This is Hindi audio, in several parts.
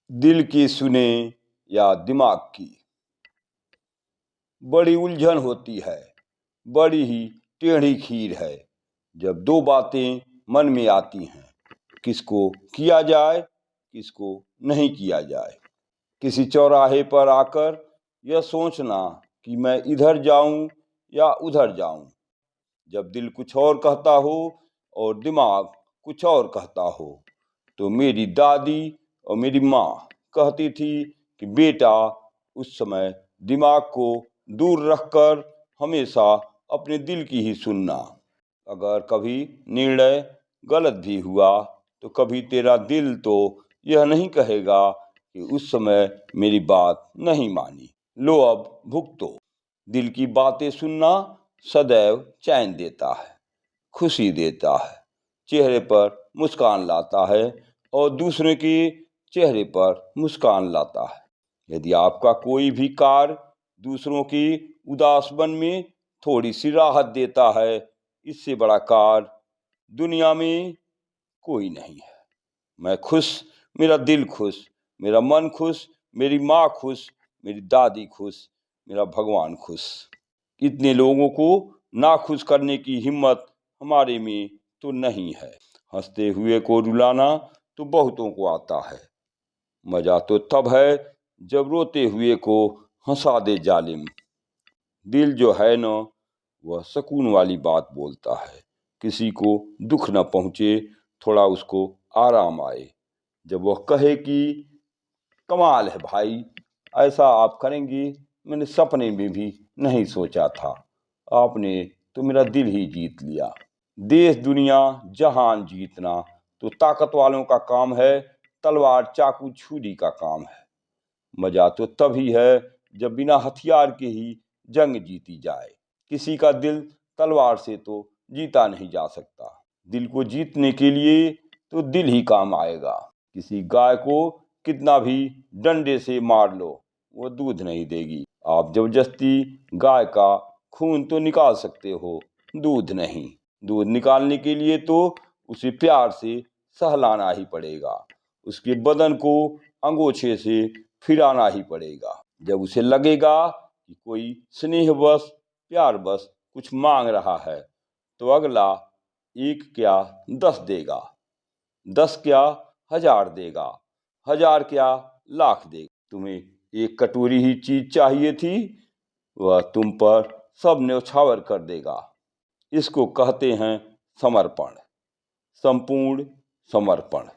दिल की सुने या दिमाग की। बड़ी उलझन होती है, बड़ी ही टेढ़ी खीर है जब दो बातें मन में आती हैं, किसको किया जाए किसको नहीं किया जाए। किसी चौराहे पर आकर यह सोचना कि मैं इधर जाऊं या उधर जाऊं, जब दिल कुछ और कहता हो और दिमाग कुछ और कहता हो। तो मेरी दादी और मेरी माँ कहती थी कि बेटा, उस समय दिमाग को दूर रखकर हमेशा अपने दिल की ही सुनना। अगर कभी निर्णय गलत भी हुआ तो कभी तेरा दिल तो यह नहीं कहेगा कि उस समय मेरी बात नहीं मानी। लो अब भुगतो। दिल की बातें सुनना सदैव चैन देता है, खुशी देता है, चेहरे पर मुस्कान लाता है और दूसरे के चेहरे पर मुस्कान लाता है। यदि आपका कोई भी कार्य दूसरों की उदासपन में थोड़ी सी राहत देता है, इससे बड़ा कार्य दुनिया में कोई नहीं है। मैं खुश, मेरा दिल खुश, मेरा मन खुश, मेरी माँ खुश, मेरी दादी खुश, मेरा भगवान खुश। इतने लोगों को नाखुश करने की हिम्मत हमारे में तो नहीं है। हंसते हुए को रुलाना तो बहुतों को आता है, मजा तो तब है जब रोते हुए को हंसा दे जालिम। दिल जो है न, वह सुकून वाली बात बोलता है। किसी को दुख न पहुंचे, थोड़ा उसको आराम आए। जब वह कहे कि कमाल है भाई, ऐसा आप करेंगे, मैंने सपने में भी नहीं सोचा था। आपने तो मेरा दिल ही जीत लिया। देश दुनिया जहान जीतना तो ताकत वालों का काम है, तलवार चाकू छुरी का काम है। मजा तो तभी है जब बिना हथियार के ही जंग जीती जाए। किसी का दिल तलवार से तो जीता नहीं जा सकता। दिल को जीतने के लिए तो दिल ही काम आएगा। किसी गाय को कितना भी डंडे से मार लो, वो दूध नहीं देगी। आप जबरदस्ती गाय का खून तो निकाल सकते हो, दूध नहीं। दूध निकालने के लिए तो उसे प्यार से सहलाना ही पड़ेगा, उसके बदन को अंगोछे से फिराना ही पड़ेगा। जब उसे लगेगा कि कोई स्नेहवश प्यारवश कुछ मांग रहा है, तो अगला एक क्या 10 देगा, 10 क्या 1000 देगा, 1000 क्या लाख देगा। तुम्हें एक कटोरी ही चीज चाहिए थी, वह तुम पर सब न्यौछावर कर देगा। इसको कहते हैं समर्पण, संपूर्ण समर्पण।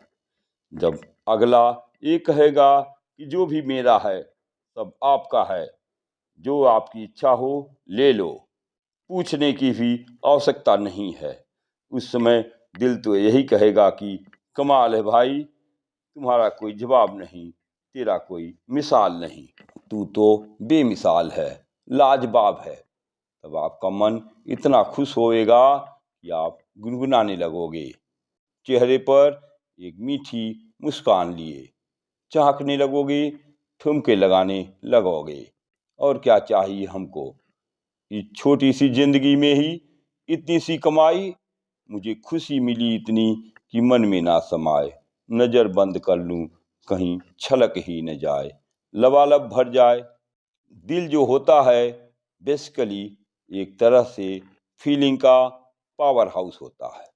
जब अगला ये कहेगा कि जो भी मेरा है सब आपका है, जो आपकी इच्छा हो ले लो, पूछने की भी आवश्यकता नहीं है, उस समय दिल तो यही कहेगा कि कमाल है भाई, तुम्हारा कोई जवाब नहीं, तेरा कोई मिसाल नहीं, तू तो बेमिसाल है, लाजवाब है। तब आपका मन इतना खुश होएगा कि आप गुनगुनाने लगोगे, चेहरे पर एक मीठी मुस्कान लिए चहकने लगोगे, ठुमके लगाने लगोगे। और क्या चाहिए हमको, इस छोटी सी जिंदगी में ही इतनी सी कमाई। मुझे खुशी मिली इतनी कि मन में ना समाए। नजर बंद कर लूं कहीं छलक ही न जाए, लबालब भर जाए। दिल जो होता है बेसिकली एक तरह से फीलिंग का पावर हाउस होता है।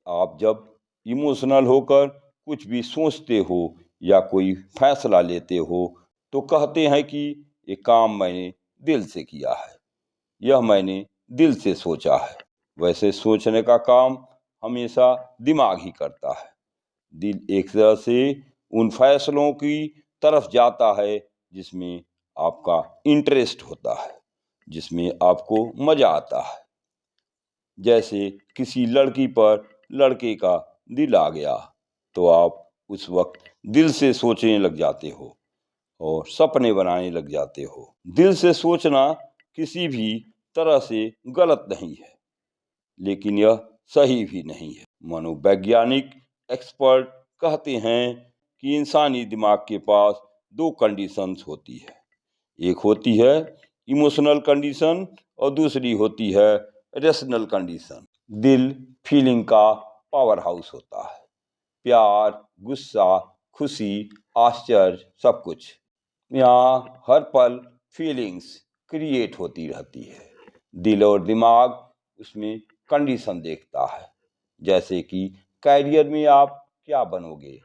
आप जब इमोशनल होकर कुछ भी सोचते हो या कोई फैसला लेते हो, तो कहते हैं कि ये काम मैंने दिल से किया है, यह मैंने दिल से सोचा है। वैसे सोचने का काम हमेशा दिमाग ही करता है। दिल एक तरह से उन फैसलों की तरफ जाता है जिसमें आपका इंटरेस्ट होता है, जिसमें आपको मजा आता है। जैसे किसी लड़की पर लड़के का दिल आ गया, तो आप उस वक्त दिल से सोचने लग जाते हो और सपने बनाने लग जाते हो। दिल से सोचना किसी भी तरह से गलत नहीं है, लेकिन यह सही भी नहीं है। मनोवैज्ञानिक एक्सपर्ट कहते हैं कि इंसानी दिमाग के पास 2 कंडीशंस होती है। एक होती है इमोशनल कंडीशन और दूसरी होती है रेशनल कंडीशन। दिल फीलिंग का पावर हाउस होता है। प्यार, गुस्सा, खुशी, आश्चर्य, सब कुछ। यहाँ हर पल फीलिंग्स क्रिएट होती रहती है। दिल और दिमाग उसमें कंडीशन देखता है, जैसे कि कैरियर में आप क्या बनोगे,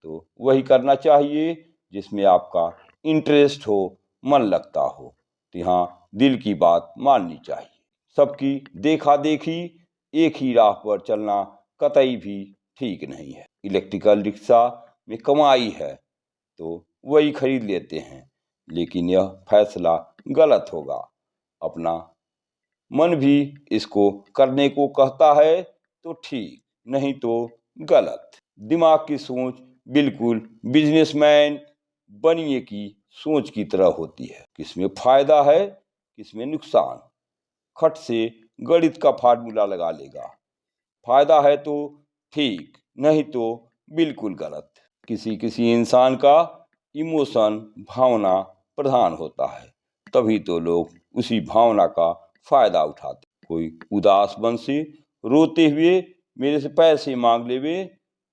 तो वही करना चाहिए जिसमें आपका इंटरेस्ट हो, मन लगता हो। तो यहाँ दिल की बात माननी चाहिए। सबकी देखा देखी एक ही राह पर चलना कतई भी ठीक नहीं है। इलेक्ट्रिकल रिक्शा में कमाई है तो वही खरीद लेते हैं, लेकिन यह फैसला गलत होगा। अपना मन भी इसको करने को कहता है तो ठीक, नहीं तो गलत। दिमाग की सोच बिल्कुल बिजनेसमैन बनिए की सोच की तरह होती है। किसमें फायदा है, किसमें नुकसान। खट से गणित का फार्मूला लगा लेगा। फायदा है तो ठीक, नहीं तो बिल्कुल गलत। किसी किसी इंसान का इमोशन, भावना प्रधान होता है, तभी तो लोग उसी भावना का फायदा उठाते। कोई उदास मन से रोते हुए मेरे से पैसे मांग लेवे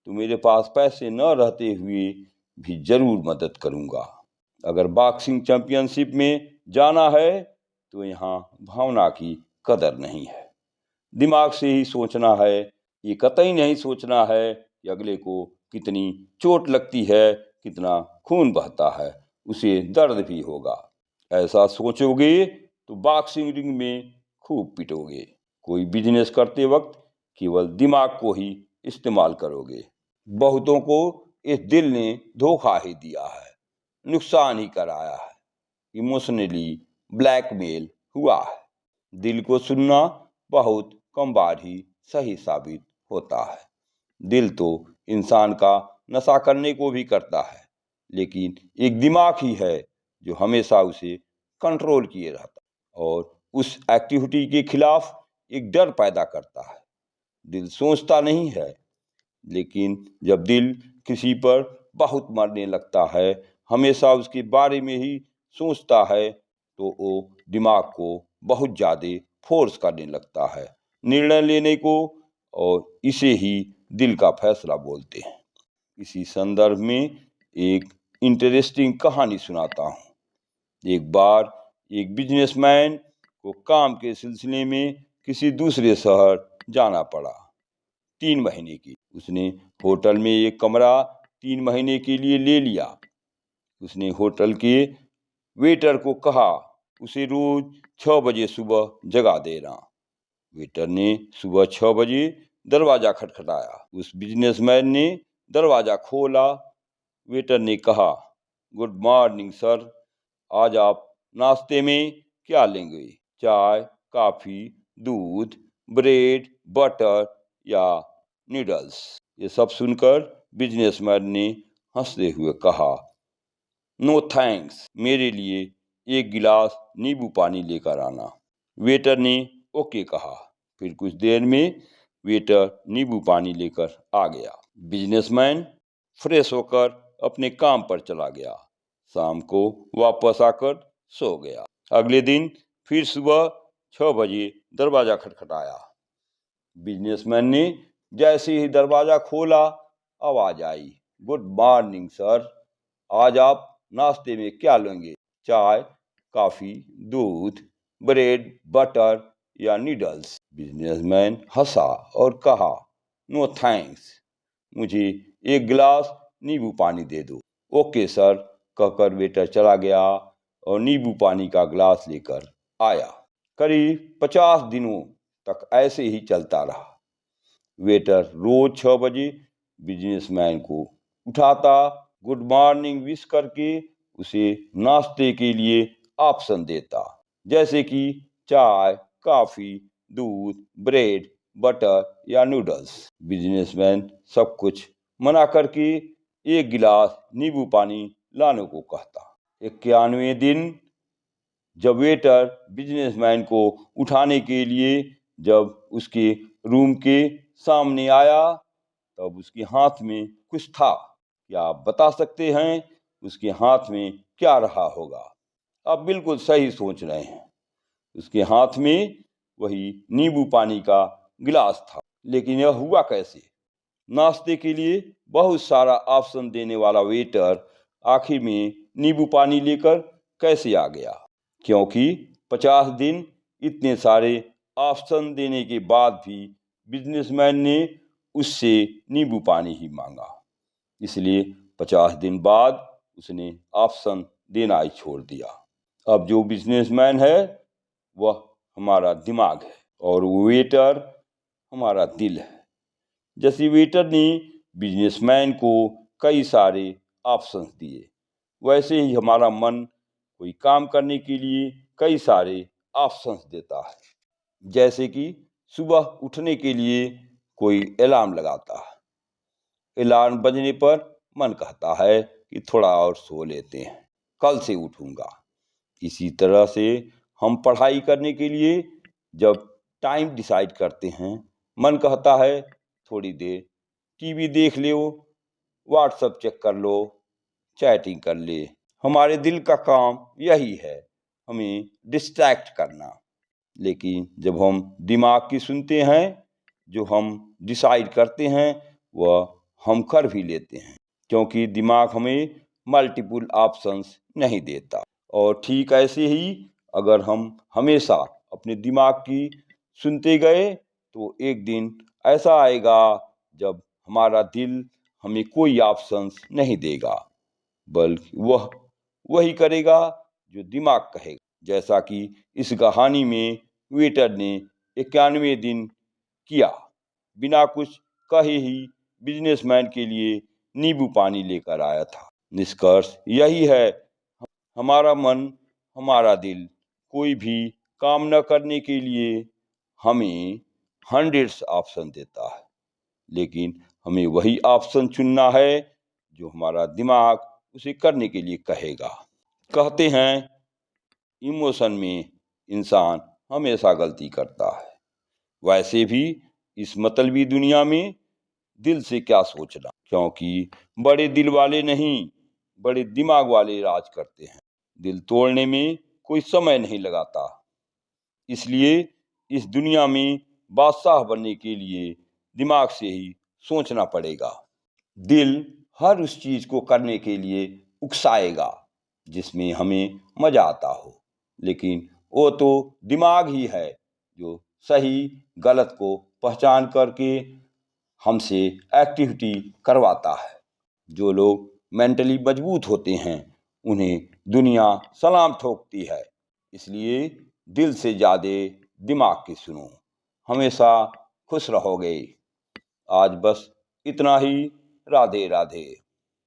तो मेरे पास पैसे न रहते हुए भी जरूर मदद करूंगा। अगर बॉक्सिंग चैंपियनशिप में जाना है तो यहाँ भावना की कदर नहीं है। दिमाग से ही सोचना है। ये कतई नहीं सोचना है कि अगले को कितनी चोट लगती है, कितना खून बहता है, उसे दर्द भी होगा। ऐसा सोचोगे तो बॉक्सिंग रिंग में खूब पिटोगे। कोई बिजनेस करते वक्त केवल दिमाग को ही इस्तेमाल करोगे। बहुतों को इस दिल ने धोखा ही दिया है, नुकसान ही कराया है, इमोशनली ब्लैकमेल हुआ है। दिल को सुनना बहुत कम बार ही सही साबित होता है। दिल तो इंसान का नशा करने को भी करता है, लेकिन एक दिमाग ही है जो हमेशा उसे कंट्रोल किए रहता है और उस एक्टिविटी के खिलाफ एक डर पैदा करता है। दिल सोचता नहीं है, लेकिन जब दिल किसी पर बहुत मरने लगता है, हमेशा उसके बारे में ही सोचता है, तो वो दिमाग को बहुत ज़्यादा फोर्स करने लगता है निर्णय लेने को, और इसे ही दिल का फैसला बोलते हैं। इसी संदर्भ में एक इंटरेस्टिंग कहानी सुनाता हूँ। एक बार एक बिजनेसमैन को काम के सिलसिले में किसी दूसरे शहर जाना पड़ा। 3 महीने की उसने होटल में एक कमरा 3 महीने के लिए ले लिया। उसने होटल के वेटर को कहा उसे रोज 6 बजे सुबह जगा देना। वेटर ने सुबह 6 बजे दरवाजा खटखटाया। उस बिजनेसमैन ने दरवाजा खोला। वेटर ने कहा, गुड मॉर्निंग सर, आज आप नाश्ते में क्या लेंगे? चाय, कॉफी, दूध, ब्रेड, बटर या नूडल्स? ये सब सुनकर बिजनेसमैन ने हंसते हुए कहा, नो थैंक्स, मेरे लिए एक गिलास नींबू पानी लेकर आना। वेटर ने ओके कहा। फिर कुछ देर में वेटर नींबू पानी लेकर आ गया। बिजनेसमैन फ्रेश होकर अपने काम पर चला गया। शाम को वापस आकर सो गया। अगले दिन फिर सुबह 6 बजे दरवाजा खटखटाया। बिजनेसमैन ने जैसे ही दरवाजा खोला, आवाज आई, गुड मॉर्निंग सर, आज आप नाश्ते में क्या लेंगे? चाय, कॉफी, दूध, ब्रेड, बटर या नूडल्स? बिजनेसमैन हंसा और कहा, नो थैंक्स, मुझे एक गिलास नींबू पानी दे दो। ओके सर, कहकर वेटर चला गया और नींबू पानी का गिलास लेकर आया। करीब 50 दिनों तक ऐसे ही चलता रहा। वेटर रोज 6 बजे बिजनेसमैन को उठाता, गुड मॉर्निंग विश करके उसे नाश्ते के लिए ऑप्शन देता, जैसे कि चाय, कॉफी, दूध, ब्रेड, बटर या नूडल्स। बिजनेसमैन सब कुछ मना करके एक गिलास नींबू पानी लाने को कहता। 91वें दिन जब वेटर बिजनेसमैन को उठाने के लिए जब उसके रूम के सामने आया, तब उसके हाथ में कुछ था। क्या आप बता सकते हैं उसके हाथ में क्या रहा होगा? आप बिल्कुल सही सोच रहे हैं। उसके हाथ में वही नींबू पानी का गिलास था। लेकिन यह हुआ कैसे? नाश्ते के लिए बहुत सारा ऑप्शन देने वाला वेटर आखिर में नींबू पानी लेकर कैसे आ गया? क्योंकि 50 दिन इतने सारे ऑप्शन देने के बाद भी बिजनेसमैन ने उससे नींबू पानी ही मांगा। इसलिए 50 दिन बाद उसने ऑप्शन देना ही छोड़ दिया। अब जो बिजनेसमैन है वह हमारा दिमाग है और वेटर हमारा दिल है। जैसे वेटर ने बिजनेसमैन को कई सारे ऑप्शंस दिए, वैसे ही हमारा मन कोई काम करने के लिए कई सारे ऑप्शंस देता है। जैसे कि सुबह उठने के लिए कोई अलार्म लगाता है। अलार्म बजने पर मन कहता है कि थोड़ा और सो लेते हैं, कल से उठूंगा। इसी तरह से हम पढ़ाई करने के लिए जब टाइम डिसाइड करते हैं, मन कहता है थोड़ी देर टीवी देख लो, व्हाट्सएप चेक कर लो, चैटिंग कर ले। हमारे दिल का काम यही है, हमें डिस्ट्रैक्ट करना। लेकिन जब हम दिमाग की सुनते हैं, जो हम डिसाइड करते हैं वह हम कर भी लेते हैं, क्योंकि दिमाग हमें मल्टीपल ऑप्शंस नहीं देता। और ठीक ऐसे ही अगर हम हमेशा अपने दिमाग की सुनते गए तो एक दिन ऐसा आएगा जब हमारा दिल हमें कोई ऑप्शंस नहीं देगा, बल्कि वह वही करेगा जो दिमाग कहेगा। जैसा कि इस कहानी में वेटर ने 91 दिन किया, बिना कुछ कहे ही बिजनेसमैन के लिए नींबू पानी लेकर आया था। निष्कर्ष यही है, हमारा मन, हमारा दिल कोई भी काम न करने के लिए हमें हंड्रेड्स ऑप्शन देता है, लेकिन हमें वही ऑप्शन चुनना है जो हमारा दिमाग उसे करने के लिए कहेगा। कहते हैं इमोशन में इंसान हमेशा गलती करता है, वैसे भी इस मतलबी दुनिया में दिल से क्या सोचना, क्योंकि बड़े दिल वाले नहीं, बड़े दिमाग वाले राज करते हैं। दिल तोड़ने में कोई समय नहीं लगाता, इसलिए इस दुनिया में बादशाह बनने के लिए दिमाग से ही सोचना पड़ेगा। दिल हर उस चीज को करने के लिए उकसाएगा जिसमें हमें मजा आता हो, लेकिन वो तो दिमाग ही है जो सही गलत को पहचान करके हमसे एक्टिविटी करवाता है। जो लोग मेंटली मजबूत होते हैं उन्हें दुनिया सलाम ठोकती है, इसलिए दिल से ज़्यादा दिमाग की सुनो, हमेशा खुश रहोगे। आज बस इतना ही। राधे राधे।